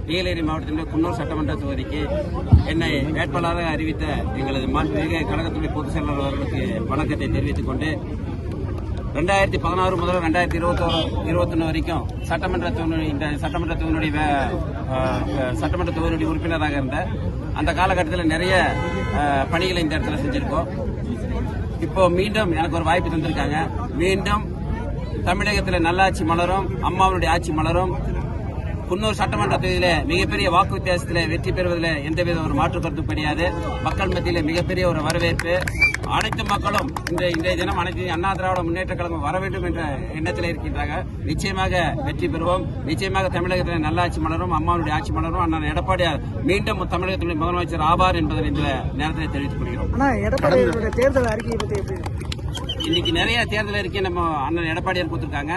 நீலகிரி மாவட்டத்தின் குன்னூர் சட்டமன்ற தொகுதிக்கு என்னை வேட்பாளராக அறிவித்த எங்களது மாண்புமிகு கழகத்துடைய பொதுச் செயலாளர் அவர்களுக்கு வணக்கத்தை தெரிவித்துக் கொண்டு 2016 முதல் 2021 வரைக்கும் சட்டமன்ற தொகுதியுடைய உறுப்பினராக இருந்த அந்த காலகட்டத்தில் நிறைய பணிகளை இந்த இடத்துல செஞ்சிருக்கோம். இப்போ மீண்டும் எனக்கு ஒரு வாய்ப்பு தந்திருக்காங்க. மீண்டும் தமிழகத்தில் நல்லாட்சி மலரும், அம்மாவுடைய ஆட்சி மலரும். குன்னூர் சட்டமன்ற தொகுதியில மிகப்பெரிய வாக்கு வித்தியாசத்தில் வெற்றி பெறுவதில் எந்தவித ஒரு மாற்று கருத்து கிடையாது. மக்கள் மத்தியில் மிகப்பெரிய ஒரு வரவேற்பு. அனைத்து மக்களும் இன்றைய தினம் அனைத்து அண்ணா திராவிட முன்னேற்ற கழகம் வர வேண்டும் என்ற எண்ணத்தில் இருக்கின்றாங்க. நிச்சயமாக வெற்றி பெறுவோம். நிச்சயமாக தமிழகத்தில் நல்லாட்சி மலரும், அம்மாவுடைய ஆட்சி மலரும். அண்ணன் எடப்பாடியார் மீண்டும் தமிழகத்தினுடைய முதலமைச்சர் ஆவார் என்பதை இந்த நேரத்தில் தெரிவித்துக் கொள்கிறோம். தேர்தல் அறிக்கையை பற்றி இன்னைக்கு நிறைய தேர்தல் அறிக்கை நம்ம அண்ணன் எடப்பாடியார் கொடுத்திருக்காங்க.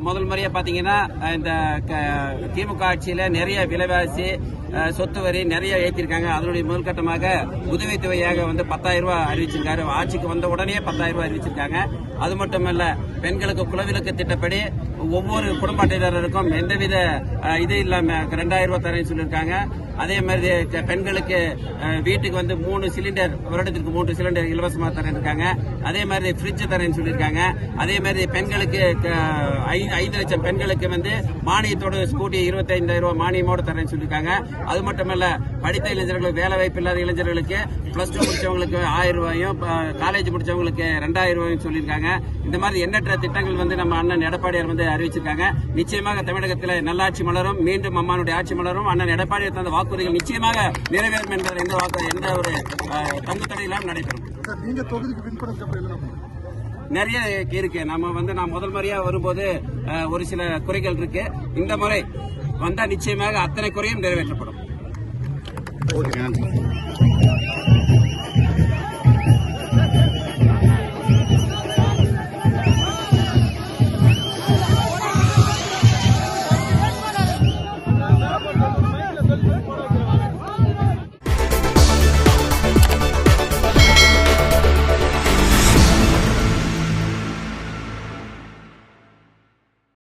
முதல் முறையா பாத்தீங்கன்னா இந்த திமுக ஆட்சியில நிறைய விலைவாசி சொத்து வரி நிறைய ஏற்றிருக்காங்க. அதனுடைய முதல் கட்டமாக உதவித்தொகையாக 10,000 ரூபாய் அறிவிச்சிருக்காரு. ஆட்சிக்கு வந்த உடனே 10,000 ரூபாய் அறிவிச்சிருக்காங்க. அது மட்டுமல்ல, பெண்களுக்கு குலவிலக்கு திட்டப்படி ஒவ்வொரு குடும்ப அட்டைதாரருக்கும் எந்தவித இது இல்லாம 2,000 ரூபாய் தரேன்னு சொல்லியிருக்காங்க. அதே மாதிரி பெண்களுக்கு வீட்டுக்கு 3 சிலிண்டர், வருடத்திற்கு 3 சிலிண்டர் இலவசமாக தரேன் இருக்காங்க. அதே மாதிரி ஃப்ரிட்ஜ் தரேன்னு சொல்லியிருக்காங்க. அதே மாதிரி பெண்களுக்கு 5 லட்சம் பெண்களுக்கு மானியத்தோடு ஸ்கூட்டி 25,000 ரூபாய் மானியமோடு தரேன்னு சொல்லியிருக்காங்க. அது மட்டுமல்ல, படித்த இளைஞர்களுக்கு, வேலை வாய்ப்பு இல்லாத இளைஞர்களுக்கு +2 முடிச்சவங்களுக்கு 1000 ரூபாயும், காலேஜ் முடிச்சவங்களுக்கு 2,000 ரூபாயும் சொல்லியிருக்காங்க. இந்த மாதிரி எண்ணற்ற திட்டங்கள் நம்ம அண்ணன் எடப்பாடியார் அறிவிச்சிருக்காங்க. நிச்சயமாக தமிழகத்தில் நல்லாட்சி மலரும், மீண்டும் அம்மானுடைய ஆட்சி மலரும். அண்ணன் எடப்பாடியார் தந்த வாக்குறுதிகள் நிச்சயமாக நிறைவேறும் என்ற எந்த ஒரு தங்குத்தடையிலும் நடைபெறும். நிறைய இருக்கு. நான் முதல் முறையா வரும்போது ஒரு சில குறைகள் இருக்கு. இந்த முறை வந்தா நிச்சயமாக அத்தனை குறையும் நிறைவேற்றப்படும்.